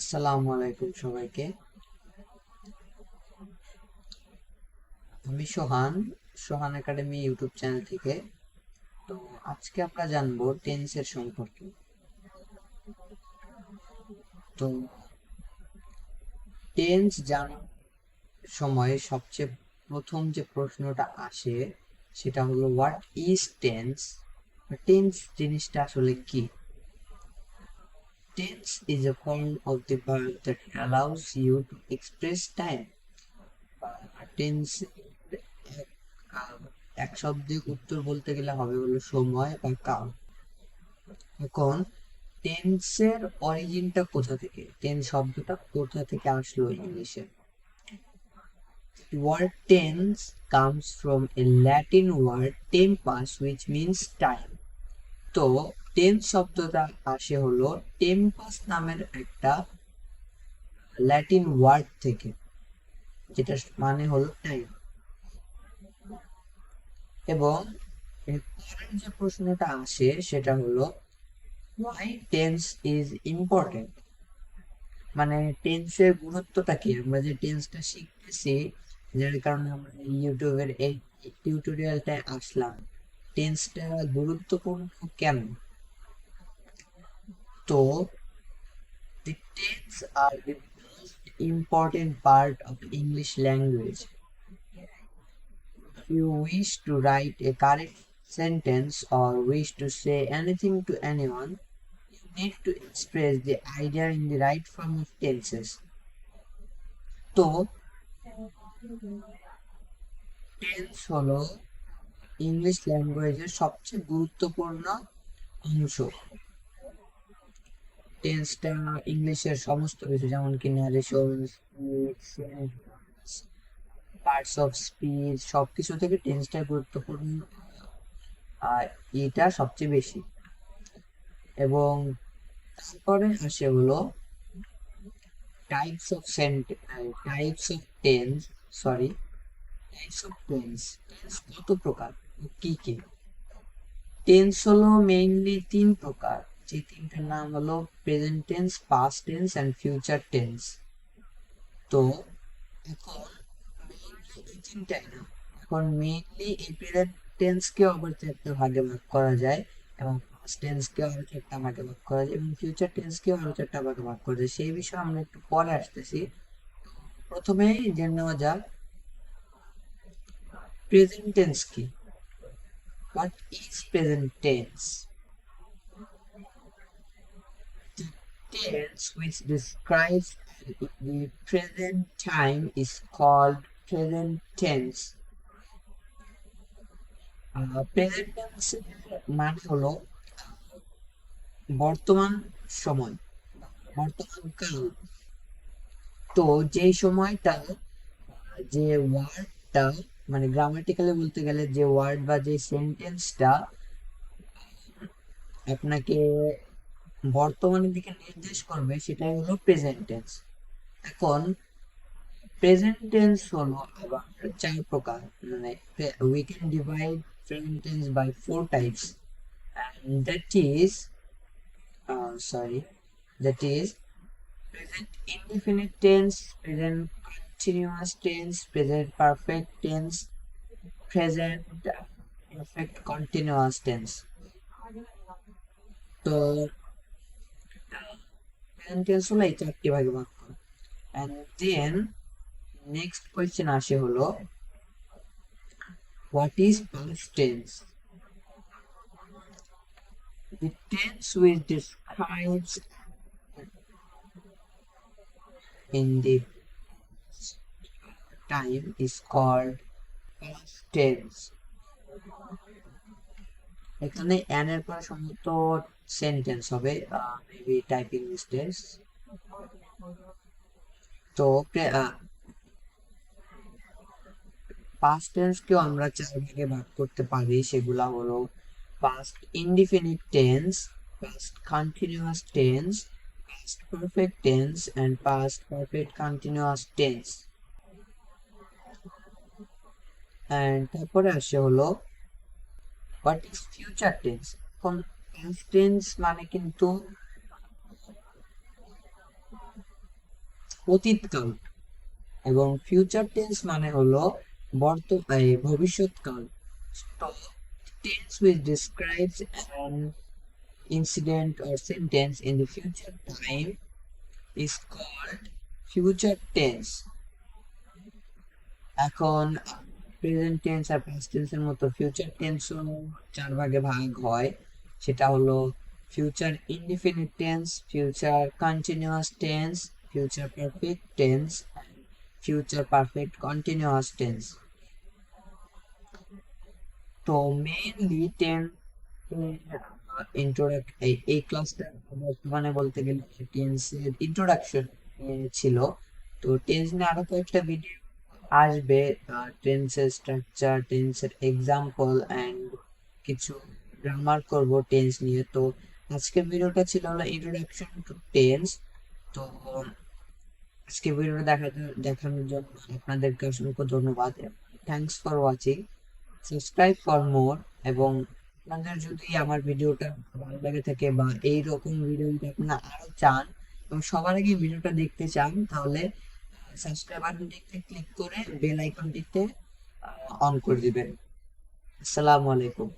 আসসালামু আলাইকুম সবাইকে। আমি সোহান একাডেমি ইউটিউব চ্যানেল থেকে। তো আজকে আমরা জানবো টেন্সের সম্পর্কে। তো টেন্স জানার সময় সবচেয়ে প্রথম যে প্রশ্নটা আসে সেটা হলো হোয়াট ইজ টেন্স। টেন্স জিনিসটা আসলে কি? Tense is a form of the verb that allows you to express time. Tense এক শব্দে উত্তর বলতে গেলে হবে হলো সময় বা কাল। এখন টেন্সের অরিজিনটা কোথা থেকে, টেন্স শব্দটা কোথা থেকে আসলো ইংলিশে? Word tense comes from a Latin word tempus which means time. তো টেন্স শব্দটা আসে হলো টেম্পাস নামের একটা ল্যাটিন ওয়ার্ড থেকে, যেটা মানে হলো টাইম। এবং এর পরের যে প্রশ্নটা আসে সেটা হলো why tense is important, মানে টেন্সের গুরুত্বটা কি? আমরা যে টেন্সটা শিখতেছি, যার কারণে আমরা ইউটিউবের এই টিউটোরিয়ালটায় আসলাম, টেন্সটা গুরুত্বপূর্ণ কেন? তো the tense are the most important part of English language. If you wish to write a correct sentence or wish to say anything to anyone, you need to express the idea in the right form of tenses. তো tense হলো English ল্যাঙ্গুয়েজের সবচেয়ে গুরুত্বপূর্ণ অংশ। টেন্সটা ইংলিশের সমস্ত কিছু, যেমন কি ন্যারেশন, পার্টস অফ স্পিচ, সবকিছু থেকে টেন্সটা গুরুত্বপূর্ণ আর এটা সবচেয়ে বেশি। এবং তারপরে আসে হলো types of types of tense, sorry types of tense. Tense কত প্রকার, কি কি? টেন্স হলো মেইনলি তিন প্রকার, যে তিনটার নাম হলো present tense, past tense and future tense. তো এখন মেইনলি এই তিনটাই না, এখন মেইনলি এই প্রেজেন্ট টেন্সকে আবার চারটা ভাগে ভাগ করা যায়, এবং পাস্ট টেন্সকে আরো চারটা ভাগে ভাগ করা যায়, এবং ফিউচার টেন্সকে আরো চারটা ভাগে ভাগ করা যায়। সেই বিষয়ে আমরা একটু পরে আসতেছি। প্রথমেই জেনে নেওয়া যাক প্রেজেন্ট টেন্স কি। What is present tense? Tense which describes the present time is called present tense. Present tense মানে হলো বর্তমান সময়, বর্তমান কাল। তো যে সময়টা, যে ওয়ার্ডটা, মানে গ্রামাটিক্যালি বলতে গেলে যে ওয়ার্ড বা যে সেন্টেন্সটা আপনাকে বর্তমানের দিকে নির্দেশ করবে সেটাই হলো প্রেজেন্ট টেন্স। এখন প্রেজেন্ট টেন্স হলো আবার চার প্রকার, মানে we can divide present tense by four types, and that is present indefinite tense, present continuous tense, present perfect tense, present perfect continuous tense. তো প্রেজেন্ট টেন্স হলো এই চারটি ভাগে ভাগ করা। and then নেক্সট কোয়েশ্চেন আসে হলো what is past tense? The tense which describes in the time is called past tense. এখানে n এর পর সম্ভবত সেন্টেন্স হবে, মেবি টাইপিং মিস্টেকস। তো পাস্ট টেন্স কেও আমরা চার ভাগে ভাগ করতে পারি, সেগুলা হলো past indefinite tense, past continuous tense, past perfect tense and past perfect continuous tense. And তারপরে আসে হলো হোয়াট ইজ ফিউচার টেন্স। এখন পাস্ট টেন্স মানে কিন্তু অতীতকাল, এবং ফিউচার টেন্স মানে হলো ভবিষ্যৎকাল। তো tense which describes an incident or sentence in the future time is called future tense। এখন প্রেজেন্ট টেন্স আর পাস্ট টেন্সের মতো ফিউচার টেন্সও 4 ভাগে ভাগ হয়। সেটা হলো future indefinite tense, future continuous tense, future perfect tense, future perfect continuous tense. তো mainly এই ক্লাসটা বর্তমানে বলতে গেলে টেন্সের ইন্ট্রোডাকশন ছিল। তো টেন্স নিয়ে আরো কয়েকটা ভিডিও আসবে, টেন্সের স্ট্রাকচার, টেন্সের এক্সাম্পল অ্যান্ড কিছু গ্রামার করব টেন্স নিয়ে। তো আজকের ভিডিওটা ছিল হলো ইন্ট্রোডাকশন টু টেন্স। তো আজকে ভিডিওটা দেখানোর জন্য আপনাদেরকে অসংখ্য ধন্যবাদ। Thanks for watching, subscribe for more. এবং আপনাদের যদি আমার ভিডিওটা ভালো লাগে থাকে বা এইরকম ভিডিও যদি আপনারা আরো চান এবং সবার আগে ভিডিওটা দেখতে চান, তাহলে সাবস্ক্রাইব বাটনটিতে ক্লিক করে বেল আইকনটিতে অন করে দিবেন। আসসালামু আলাইকুম।